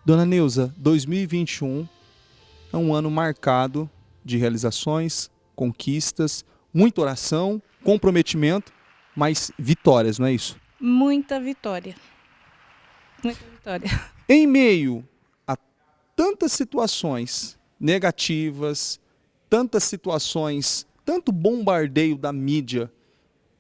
Dona Neuza, 2021 é um ano marcado de realizações, conquistas, muita oração, comprometimento, mas vitórias, não é isso? Muita vitória. Muita vitória. Em meio a tantas situações negativas, tantas situações, tanto bombardeio da mídia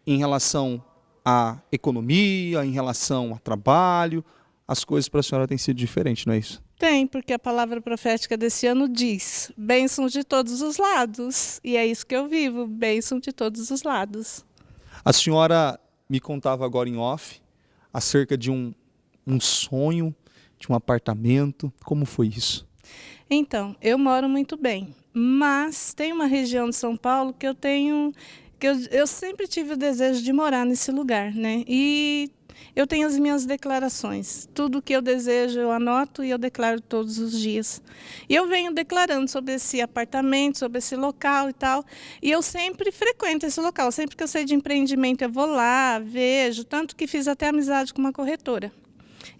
em relação à economia, em relação ao trabalho, as coisas para a senhora têm sido diferentes, não é isso? Tem, porque a palavra profética desse ano diz: bênção de todos os lados. E é isso que eu vivo, bênção de todos os lados. A senhora me contava agora em off acerca de um sonho, de um apartamento. Como foi isso? Então, eu moro muito bem, mas tem uma região de São Paulo que eu sempre tive o desejo de morar nesse lugar, né? E eu tenho as minhas declarações. Tudo que eu desejo eu anoto e eu declaro todos os dias. E eu venho declarando sobre esse apartamento, sobre esse local e tal. E eu sempre frequento esse local. Sempre que eu sei de empreendimento eu vou lá, vejo. Tanto que fiz até amizade com uma corretora.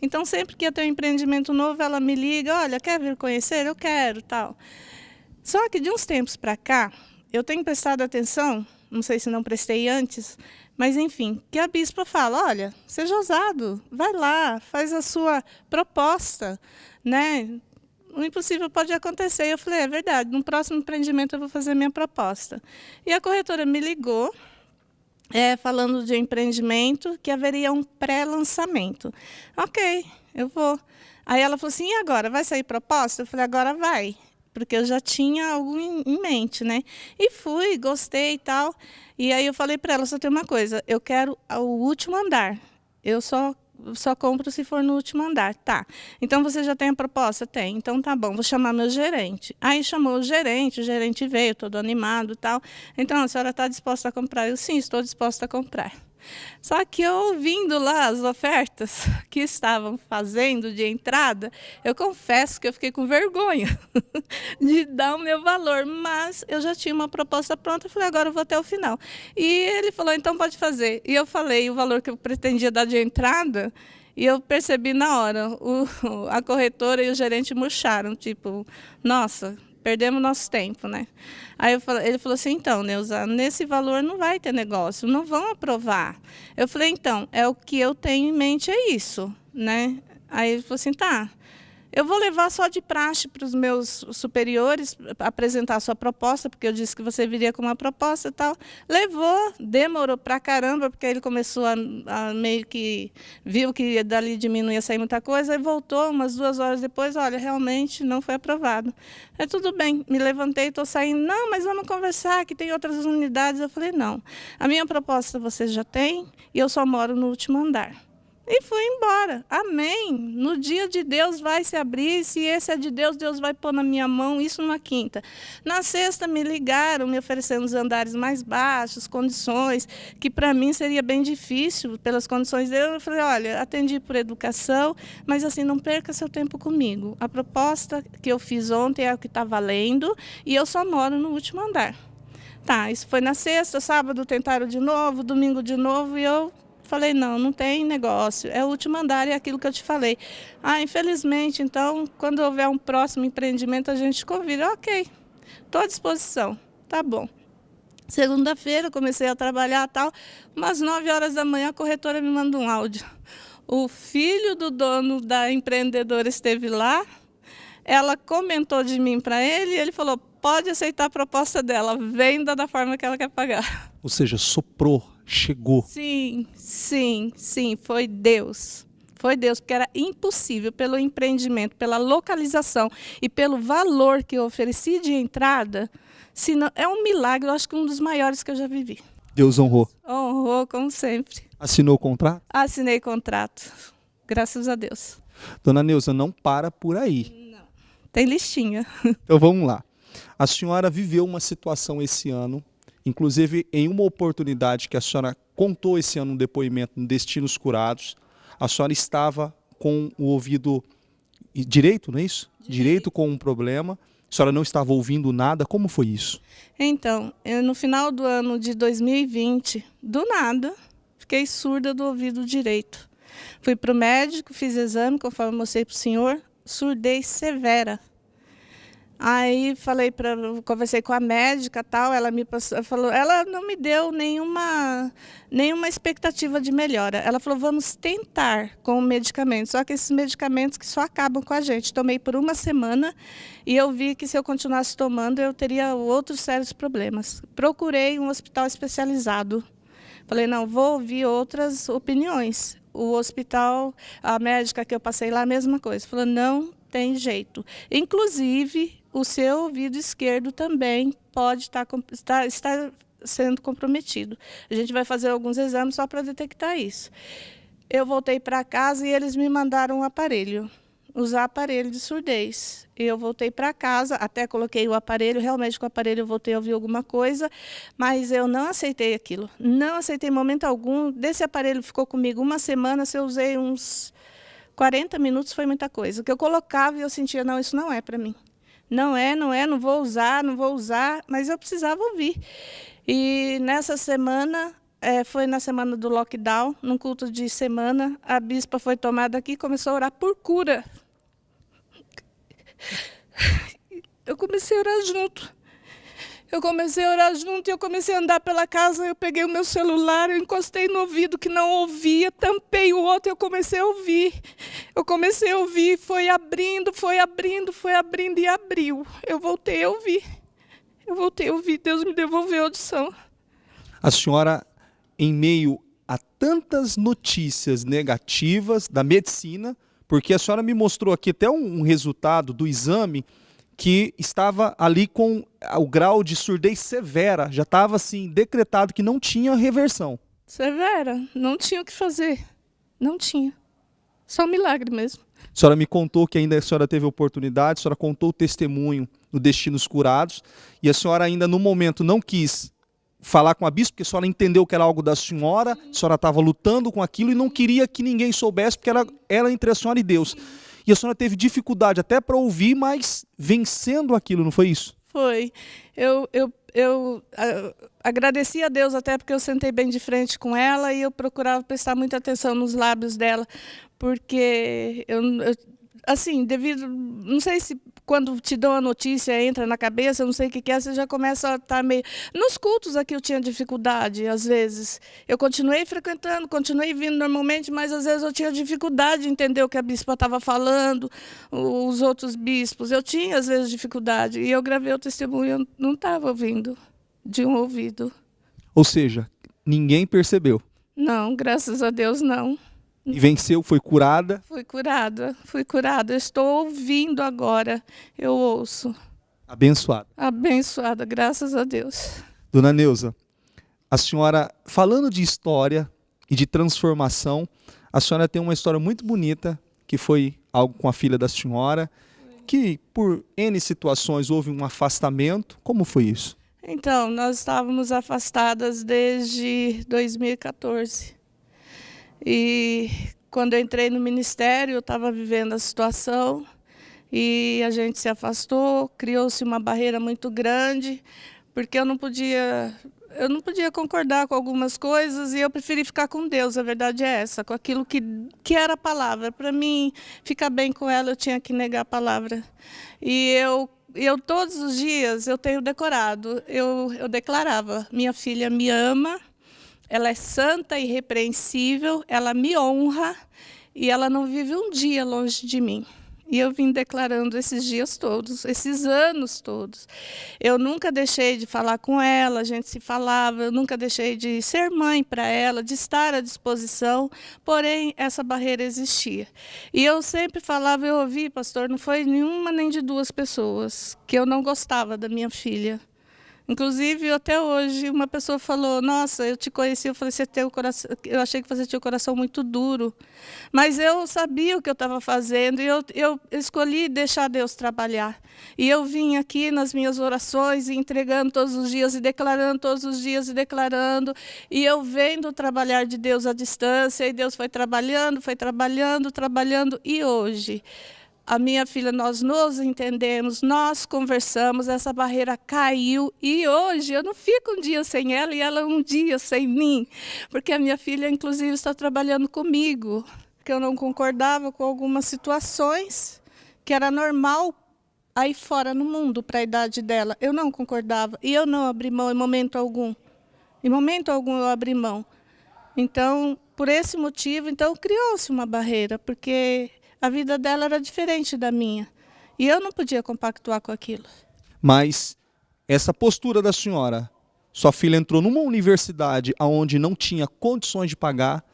Então, sempre que eu tenho um empreendimento novo, ela me liga: olha, quer vir conhecer? Eu quero, tal. Só que de uns tempos para cá, eu tenho prestado atenção, não sei se não prestei antes, mas enfim, que a bispa fala: olha, seja ousado, vai lá, faz a sua proposta, né? O impossível pode acontecer. Eu falei: é verdade, no próximo empreendimento eu vou fazer a minha proposta. E a corretora me ligou, falando de empreendimento, que haveria um pré-lançamento. Ok, eu vou. Aí ela falou assim: e agora, vai sair proposta? Eu falei: agora vai, porque eu já tinha algo em mente, né? E fui, gostei e tal. E aí eu falei para ela: só tem uma coisa, eu quero o último andar. Eu só compro se for no último andar. Tá. Então você já tem a proposta? Tem. Então tá bom, vou chamar meu gerente. Aí chamou o gerente veio todo animado e tal. Então, a senhora está disposta a comprar? Eu: sim, estou disposta a comprar. Só que eu, ouvindo lá as ofertas que estavam fazendo de entrada, eu confesso que eu fiquei com vergonha de dar o meu valor, mas eu já tinha uma proposta pronta. Eu falei: agora eu vou até o final. E ele falou: então pode fazer. E eu falei o valor que eu pretendia dar de entrada, e eu percebi na hora, a corretora e o gerente murcharam, tipo: nossa, perdemos nosso tempo, né? Aí ele falou assim: então, Neuza, nesse valor não vai ter negócio, não vão aprovar. Eu falei: então, é o que eu tenho em mente, é isso, né? Aí ele falou assim: tá, eu vou levar só de praxe para os meus superiores apresentar a sua proposta, porque eu disse que você viria com uma proposta e tal. Levou, demorou pra caramba, porque ele começou a meio que viu que dali de mim não ia sair muita coisa, e voltou umas 2 horas depois: olha, realmente não foi aprovado. É tudo bem, me levantei, estou saindo. Não, mas vamos conversar, que tem outras unidades. Eu falei: não, a minha proposta você já tem e eu só moro no último andar. E fui embora. Amém. No dia de Deus vai se abrir. Se esse é de Deus, Deus vai pôr na minha mão. Isso na quinta. Na sexta me ligaram, me oferecendo os andares mais baixos, condições, que para mim seria bem difícil pelas condições dele. Eu falei: olha, atendi por educação, mas assim, não perca seu tempo comigo. A proposta que eu fiz ontem é o que está valendo e eu só moro no último andar. Tá, isso foi na sexta, sábado tentaram de novo, domingo de novo, e eu falei: não, não tem negócio, é o último andar, é aquilo que eu te falei. Ah, infelizmente, então, quando houver um próximo empreendimento, a gente convida. Ok, estou à disposição, tá bom. Segunda-feira, comecei a trabalhar tal, umas 9 horas da manhã, a corretora me manda um áudio. O filho do dono da empreendedora esteve lá, ela comentou de mim para ele, e ele falou: pode aceitar a proposta dela, venda da forma que ela quer pagar. Ou seja, soprou, chegou. Sim, sim, sim, foi Deus. Foi Deus, porque era impossível, pelo empreendimento, pela localização e pelo valor que eu ofereci de entrada. Senão, é um milagre, eu acho que um dos maiores que eu já vivi. Deus honrou. Honrou, como sempre. Assinou o contrato? Assinei contrato, graças a Deus. Dona Neuza, não para por aí. Não. Tem listinha. Então vamos lá. A senhora viveu uma situação esse ano, inclusive em uma oportunidade que a senhora contou esse ano, um depoimento no Destinos Curados. A senhora estava com o ouvido direito, não é isso? Direito com um problema. A senhora não estava ouvindo nada. Como foi isso? Então, no final do ano de 2020, do nada, fiquei surda do ouvido direito. Fui para o médico, fiz exame, conforme eu mostrei para o senhor. surdez severa. Aí conversei com a médica, tal, ela me falou, ela não me deu nenhuma expectativa de melhora. Ela falou, vamos tentar com o medicamento, só que esses medicamentos que só acabam com a gente. Tomei por uma semana e eu vi que se eu continuasse tomando eu teria outros sérios problemas. Procurei um hospital especializado. Falei, não, vou ouvir outras opiniões. O hospital, a médica que eu passei lá, a mesma coisa. Falou, não tem jeito. Inclusive, o seu ouvido esquerdo também pode estar sendo comprometido. A gente vai fazer alguns exames só para detectar isso. Eu voltei para casa e eles me mandaram um aparelho, usar aparelho de surdez. Eu voltei para casa, até coloquei o aparelho, realmente com o aparelho eu voltei a ouvir alguma coisa, mas eu não aceitei aquilo. Não aceitei em momento algum. Desse aparelho ficou comigo uma semana, se eu usei uns 40 minutos foi muita coisa. O que eu colocava e eu sentia, não, isso não é para mim. Não é, não vou usar, mas eu precisava ouvir. E nessa semana, foi na semana do lockdown, num culto de semana, a bispa foi tomada aqui e começou a orar por cura. Eu comecei a orar junto. Eu comecei a andar pela casa, eu peguei o meu celular, eu encostei no ouvido que não ouvia, tampei o outro e eu comecei a ouvir. Foi abrindo e abriu. Eu voltei a ouvir, Deus me devolveu a audição. A senhora, em meio a tantas notícias negativas da medicina, porque a senhora me mostrou aqui até um resultado do exame que estava ali com o grau de surdez severa, já estava assim decretado que não tinha reversão. Severa, não tinha o que fazer, não tinha, só um milagre mesmo. A senhora me contou que ainda a senhora teve oportunidade, a senhora contou o testemunho no Destinos Curados, e a senhora ainda no momento não quis falar com a bispo, porque a senhora entendeu que era algo da senhora, a senhora estava lutando com aquilo e não queria que ninguém soubesse, porque era entre a senhora e Deus. E a senhora teve dificuldade até para ouvir, mas vencendo aquilo, não foi isso? Foi. Eu agradeci a Deus até porque eu sentei bem de frente com ela e eu procurava prestar muita atenção nos lábios dela, porque assim, não sei se quando te dão a notícia entra na cabeça, eu não sei o que é, você já começa a estar meio... Nos cultos aqui eu tinha dificuldade, às vezes. Eu continuei frequentando, continuei vindo normalmente, mas às vezes eu tinha dificuldade de entender o que a bispa estava falando, os outros bispos. Eu tinha, às vezes, dificuldade. E eu gravei o testemunho, eu não estava ouvindo de um ouvido. Ou seja, ninguém percebeu? Não, graças a Deus, não. E venceu, foi curada? Fui curada. Eu estou ouvindo agora, eu ouço. Abençoada. Abençoada, graças a Deus. Dona Neuza, a senhora, falando de história e de transformação, a senhora tem uma história muito bonita, que foi algo com a filha da senhora, que por N situações houve um afastamento. Como foi isso? Então, nós estávamos afastadas desde 2014. E quando eu entrei no ministério, eu estava vivendo a situação e a gente se afastou, criou-se uma barreira muito grande, porque eu não podia concordar com algumas coisas e eu preferi ficar com Deus, a verdade é essa, com aquilo que era a palavra. Para mim, ficar bem com ela, eu tinha que negar a palavra. E eu todos os dias, eu tenho decorado, eu declarava, minha filha me ama, ela é santa e irrepreensível, ela me honra e ela não vive um dia longe de mim. E eu vim declarando esses dias todos, esses anos todos. Eu nunca deixei de falar com ela, a gente se falava, eu nunca deixei de ser mãe para ela, de estar à disposição, porém essa barreira existia. E eu sempre falava, eu ouvi, pastor, não foi nenhuma nem de duas pessoas, que eu não gostava da minha filha. Inclusive, até hoje, uma pessoa falou, nossa, eu te conheci, eu falei, eu achei que você tinha o coração muito duro. Mas eu sabia o que eu estava fazendo e eu escolhi deixar Deus trabalhar. E eu vim aqui nas minhas orações, entregando todos os dias e declarando todos os dias e declarando. E eu vendo o trabalhar de Deus à distância, e Deus foi trabalhando. E hoje... A minha filha, nós nos entendemos, nós conversamos, essa barreira caiu e hoje eu não fico um dia sem ela e ela um dia sem mim, porque a minha filha, inclusive, está trabalhando comigo, porque eu não concordava com algumas situações que era normal aí fora no mundo para a idade dela. Eu não concordava e eu não abri mão em momento algum. Em momento algum eu abri mão. Então, por esse motivo, então criou-se uma barreira, porque a vida dela era diferente da minha. E eu não podia compactuar com aquilo. Mas essa postura da senhora, sua filha entrou numa universidade onde não tinha condições de pagar,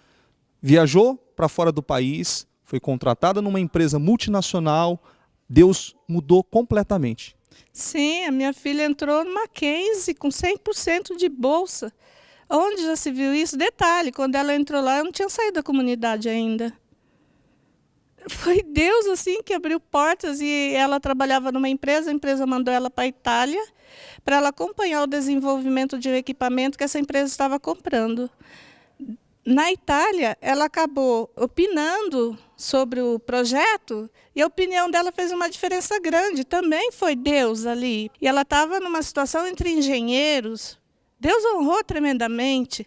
viajou para fora do país, foi contratada numa empresa multinacional, Deus mudou completamente. Sim, a minha filha entrou no Mackenzie com 100% de bolsa. Onde já se viu isso? Detalhe, quando ela entrou lá, eu não tinha saído da comunidade ainda. Foi Deus assim que abriu portas e ela trabalhava numa empresa, a empresa mandou ela para a Itália para ela acompanhar o desenvolvimento de um equipamento que essa empresa estava comprando. Na Itália, ela acabou opinando sobre o projeto e a opinião dela fez uma diferença grande. Também foi Deus ali. E ela estava numa situação entre engenheiros. Deus honrou tremendamente.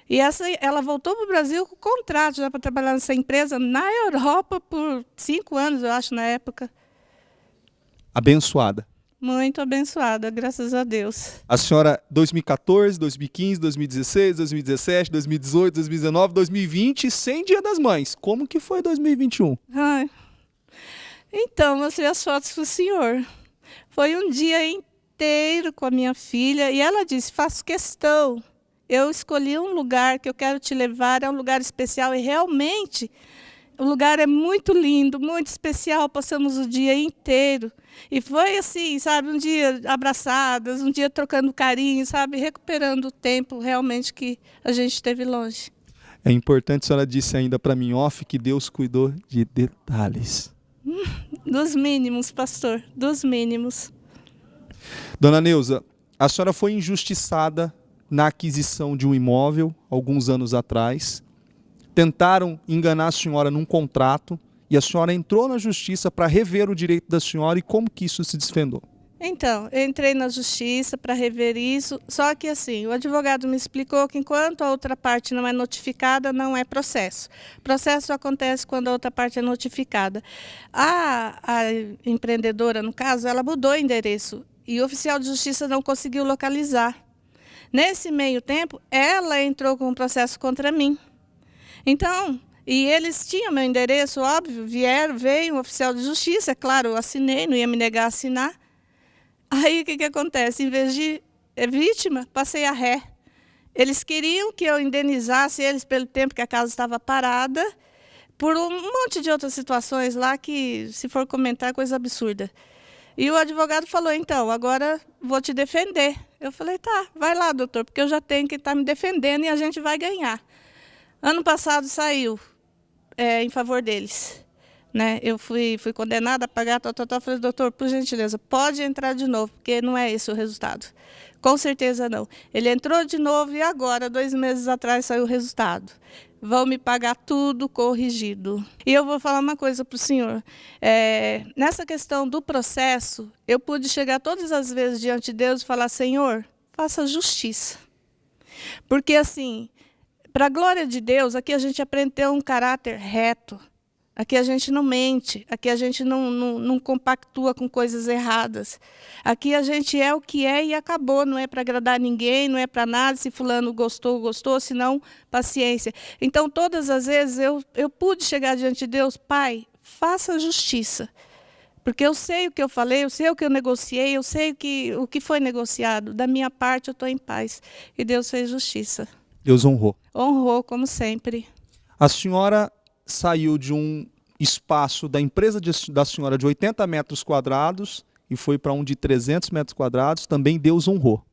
E ela voltou para o Brasil com contrato já para trabalhar nessa empresa na Europa por 5 anos, eu acho, na época. Abençoada. Muito abençoada, graças a Deus. A senhora, 2014, 2015, 2016, 2017, 2018, 2019, 2020, sem Dia das Mães. Como que foi 2021? Ai. Então, mostrei as fotos para o senhor. Foi um dia inteiro com a minha filha e ela disse, faço questão. Eu escolhi um lugar que eu quero te levar, é um lugar especial e realmente o lugar é muito lindo, muito especial, passamos o dia inteiro. E foi assim, sabe, um dia abraçadas, um dia trocando carinho, sabe, recuperando o tempo realmente que a gente esteve longe. É importante, a senhora disse ainda para mim off que Deus cuidou de detalhes. Dos mínimos, pastor, dos mínimos. Dona Neuza, a senhora foi injustiçada na aquisição de um imóvel, alguns anos atrás. Tentaram enganar a senhora num contrato e a senhora entrou na justiça para rever o direito da senhora e como que isso se desfendou? Então, eu entrei na justiça para rever isso, só que assim, o advogado me explicou que enquanto a outra parte não é notificada, não é processo. Processo acontece quando a outra parte é notificada. A empreendedora, no caso, ela mudou o endereço e o oficial de justiça não conseguiu localizar. Nesse meio tempo, ela entrou com um processo contra mim. Então, e eles tinham meu endereço, óbvio, veio um oficial de justiça, é claro, eu assinei, não ia me negar a assinar. Aí o que acontece? Em vez de vítima, passei a ré. Eles queriam que eu indenizasse eles pelo tempo que a casa estava parada, por um monte de outras situações lá que, se for comentar, é coisa absurda. E o advogado falou, então, agora vou te defender. Eu falei, tá, vai lá, doutor, porque eu já tenho que estar me defendendo e a gente vai ganhar. Ano passado saiu em favor deles. Né? Eu fui condenada a pagar, falei, doutor, por gentileza, pode entrar de novo, porque não é esse o resultado. Com certeza não. Ele entrou de novo e agora, 2 meses atrás, saiu o resultado. Vão me pagar tudo corrigido. E eu vou falar uma coisa para o senhor. Nessa questão do processo, eu pude chegar todas as vezes diante de Deus e falar, Senhor, faça justiça. Porque assim, para a glória de Deus, aqui a gente aprende a ter um caráter reto. Aqui a gente não mente, aqui a gente não compactua com coisas erradas. Aqui a gente é o que é e acabou, não é para agradar ninguém, não é para nada, se fulano gostou, gostou, se não, paciência. Então, todas as vezes eu pude chegar diante de Deus, Pai, faça justiça. Porque eu sei o que eu falei, eu sei o que eu negociei, eu sei o que foi negociado. Da minha parte, eu estou em paz. E Deus fez justiça. Deus honrou. Honrou, como sempre. A senhora saiu de um espaço da empresa da senhora de 80 metros quadrados e foi para um de 300 metros quadrados, também Deus honrou.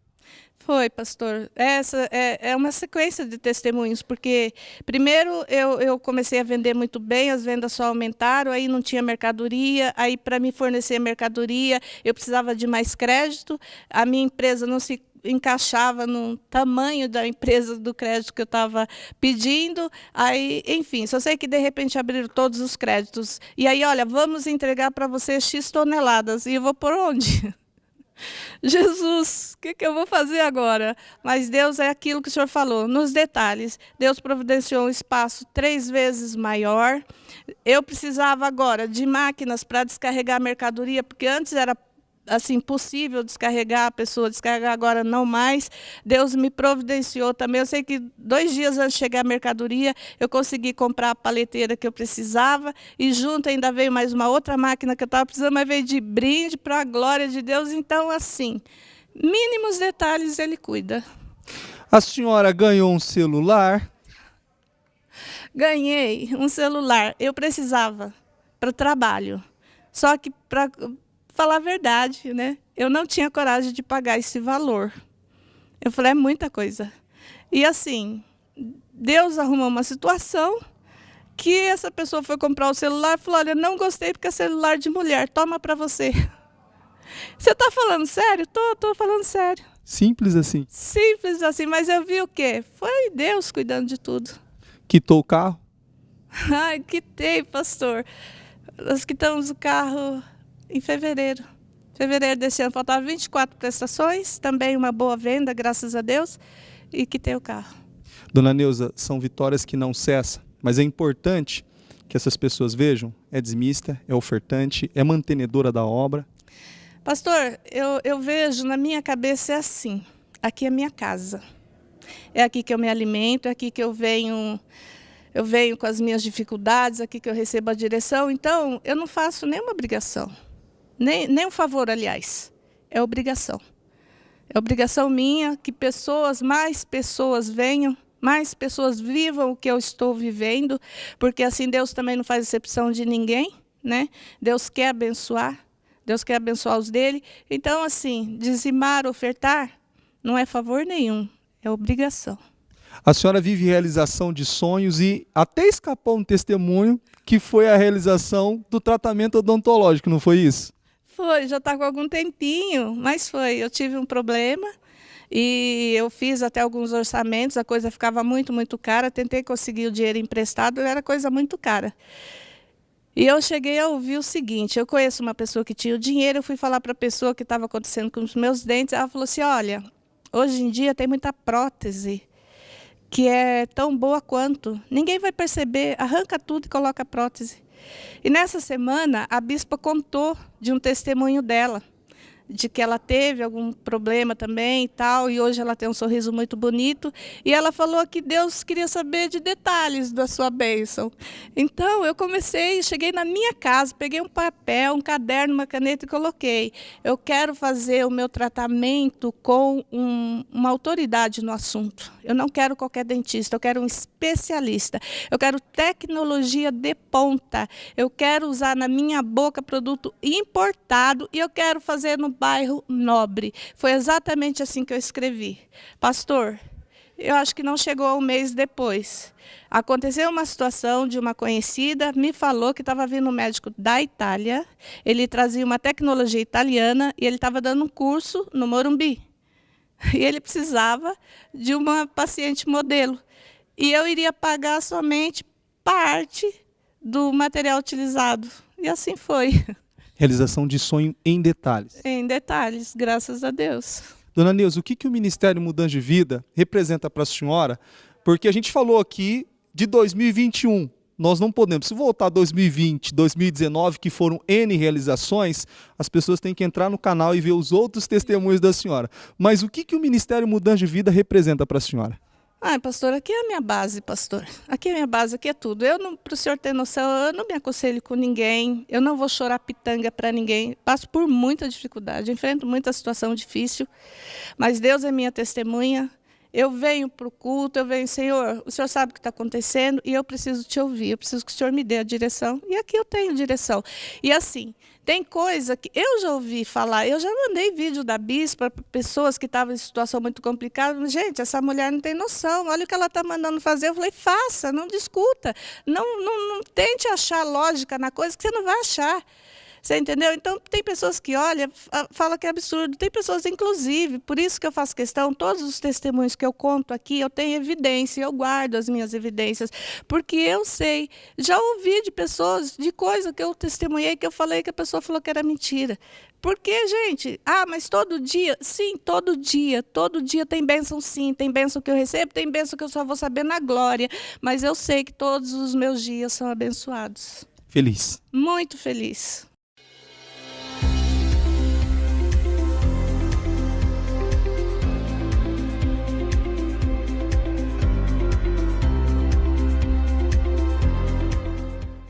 Foi, pastor. Essa é uma sequência de testemunhos, porque primeiro eu comecei a vender muito bem, as vendas só aumentaram, aí não tinha mercadoria, aí para me fornecer mercadoria eu precisava de mais crédito, a minha empresa não se encaixava no tamanho da empresa do crédito que eu estava pedindo, aí, enfim, só sei que de repente abriram todos os créditos, e aí, olha, vamos entregar para você X toneladas, e eu vou por onde? Jesus, o que eu vou fazer agora? Mas Deus é aquilo que o senhor falou, nos detalhes. Deus providenciou um espaço 3 vezes maior. Eu precisava agora de máquinas para descarregar a mercadoria, porque antes era assim possível descarregar a pessoa, descarregar agora não mais. Deus me providenciou também. Eu sei que 2 dias antes de chegar a mercadoria, eu consegui comprar a paleteira que eu precisava e junto ainda veio mais uma outra máquina que eu estava precisando, mas veio de brinde para a glória de Deus. Então, assim, mínimos detalhes Ele cuida. A senhora ganhou um celular? Ganhei um celular. Eu precisava para o trabalho. Só que, para falar a verdade, né? Eu não tinha coragem de pagar esse valor. Eu falei, é muita coisa. E assim, Deus arrumou uma situação que essa pessoa foi comprar o celular e falou, olha, não gostei porque é celular de mulher, toma para você. Você está falando sério? Tô falando sério. Simples assim. Simples assim, mas eu vi o quê? Foi Deus cuidando de tudo. Quitou o carro? Ai, quitei, pastor. Nós quitamos o carro em fevereiro. Fevereiro desse ano, faltavam 24 prestações, também uma boa venda, graças a Deus, e quitei o carro. Dona Neuza, são vitórias que não cessam, mas é importante que essas pessoas vejam, é dizimista, é ofertante, é mantenedora da obra. Pastor, eu vejo, na minha cabeça é assim, aqui é minha casa. É aqui que eu me alimento, é aqui que eu venho com as minhas dificuldades, aqui que eu recebo a direção, então eu não faço nenhuma obrigação. Nem um favor, aliás, é obrigação. É obrigação minha que mais pessoas venham, mais pessoas vivam o que eu estou vivendo, porque assim Deus também não faz exceção de ninguém, né? Deus quer abençoar os dele. Então, assim, dizimar, ofertar, não é favor nenhum, é obrigação. A senhora vive realização de sonhos e até escapou um testemunho que foi a realização do tratamento odontológico, não foi isso? Foi, já está com algum tempinho, mas foi. Eu tive um problema e eu fiz até alguns orçamentos, a coisa ficava muito, muito cara. Tentei conseguir o dinheiro emprestado, era coisa muito cara. E eu cheguei a ouvir o seguinte, eu conheço uma pessoa que tinha o dinheiro, eu fui falar para a pessoa o que estava acontecendo com os meus dentes, ela falou assim, olha, hoje em dia tem muita prótese que é tão boa quanto. Ninguém vai perceber, arranca tudo e coloca a prótese. E nessa semana, a bispa contou de um testemunho dela, de que ela teve algum problema também e tal, e hoje ela tem um sorriso muito bonito, e ela falou que Deus queria saber de detalhes da sua bênção. Então, eu cheguei na minha casa, peguei um papel, um caderno, uma caneta e coloquei. Eu quero fazer o meu tratamento com uma autoridade no assunto. Eu não quero qualquer dentista, eu quero um especialista. Eu quero tecnologia de ponta. Eu quero usar na minha boca produto importado e eu quero fazer no bairro nobre. Foi exatamente assim que eu escrevi. Pastor, eu acho que não chegou um mês depois. Aconteceu uma situação de uma conhecida, me falou que estava vindo um médico da Itália, ele trazia uma tecnologia italiana e ele estava dando um curso no Morumbi. E ele precisava de uma paciente modelo. E eu iria pagar somente parte do material utilizado. E assim foi. Realização de sonho em detalhes. Em detalhes, graças a Deus. Dona Neuza, o que o Ministério Mudança de Vida representa para a senhora? Porque a gente falou aqui de 2021. Nós não podemos, se voltar a 2020, 2019, que foram N realizações, as pessoas têm que entrar no canal e ver os outros testemunhos da senhora. Mas o que o Ministério Mudança de Vida representa para a senhora? Ai, pastor, aqui é a minha base, pastor. Aqui é a minha base, aqui é tudo. Para o senhor ter noção, eu não me aconselho com ninguém, eu não vou chorar pitanga para ninguém. Passo por muita dificuldade, enfrento muita situação difícil, mas Deus é minha testemunha. Eu venho para o culto, eu venho, Senhor, o Senhor sabe o que está acontecendo e eu preciso te ouvir, eu preciso que o Senhor me dê a direção. E aqui eu tenho direção. E assim, tem coisa que eu já ouvi falar, eu já mandei vídeo da bispa para pessoas que estavam em situação muito complicada. Gente, essa mulher não tem noção, olha o que ela está mandando fazer. Eu falei, faça, não discuta, não tente achar lógica na coisa que você não vai achar. Você entendeu? Então, tem pessoas que olham, falam que é absurdo. Tem pessoas, inclusive, por isso que eu faço questão, todos os testemunhos que eu conto aqui, eu tenho evidência, eu guardo as minhas evidências, porque eu sei, já ouvi de pessoas, de coisa que eu testemunhei, que eu falei que a pessoa falou que era mentira. Porque, gente, mas todo dia? Sim, todo dia tem bênção sim, tem bênção que eu recebo, tem bênção que eu só vou saber na glória, mas eu sei que todos os meus dias são abençoados. Feliz. Muito feliz.